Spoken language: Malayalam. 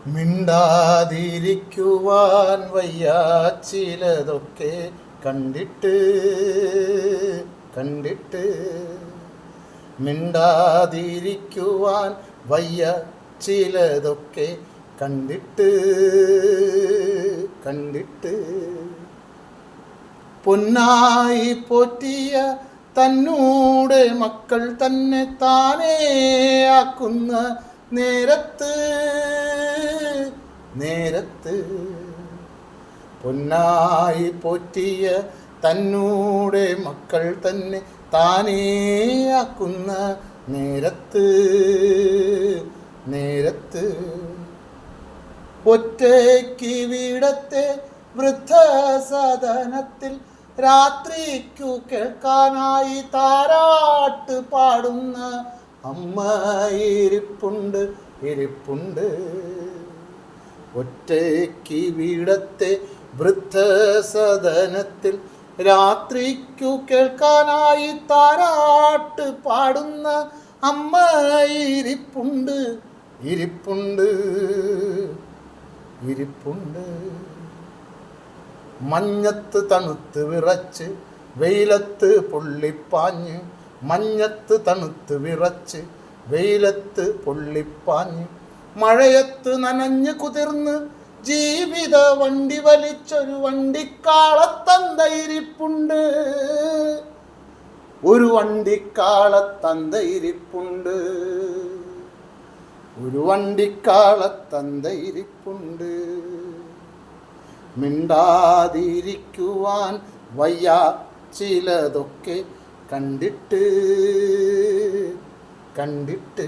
മിണ്ടാതിരിക്കുവാൻ വയ്യ ചിലതൊക്കെ കണ്ടിട്ട് കണ്ടിട്ട് മിണ്ടാതിരിക്കുവാൻ വയ്യ ചിലതൊക്കെ കണ്ടിട്ട് കണ്ടിട്ട് പൊന്നായി പോറ്റിയ തന്നൂടെ മക്കൾ തന്നെ താനേ ആക്കുന്ന നേരത്ത് നേരത്ത് പൊന്നായി പോറ്റിയ തന്നൂടെ മക്കൾ തന്നെ താനേയാക്കുന്ന നേരത്ത് നേരത്ത് ഒറ്റയ്ക്ക് വീടത്തെ വൃദ്ധസദനത്തിൽ രാത്രിക്കു കേൾക്കാനായി താരാട്ട് പാടുന്ന അമ്മ ഇരിപ്പുണ്ട് ഇരിപ്പുണ്ട്. ഒറ്റയ്ക്ക് വീടത്തെ വൃദ്ധസദനത്തിൽ രാത്രിക്കു കേൾക്കാനായി താരാട്ട് പാടുന്ന അമ്മ ഇരിപ്പുണ്ട് ഇരിപ്പുണ്ട് ഇരിപ്പുണ്ട്. മഞ്ഞത്ത് തണുത്ത് വിറച്ച് വെയിലത്ത് പൊള്ളിപ്പാഞ്ഞ് മഞ്ഞത്ത് തണുത്ത് വിറച്ച് വെയിലത്ത് പൊള്ളിപ്പാഞ്ഞ് മഴയത്ത് നനഞ്ഞ് കുതിർന്ന് ജീവിത വണ്ടി വലിച്ചൊരു വണ്ടിക്കാളത്തന്തയിരിപ്പുണ്ട് ഒരു വണ്ടിക്കാളത്തന്തയിരിപ്പുണ്ട് ഒരു വണ്ടിക്കാളത്തന്തയിരിപ്പുണ്ട്. മിണ്ടാതിരിക്കുവാൻ വയ്യ ചിലതൊക്കെ കണ്ടിട്ട് കണ്ടിട്ട്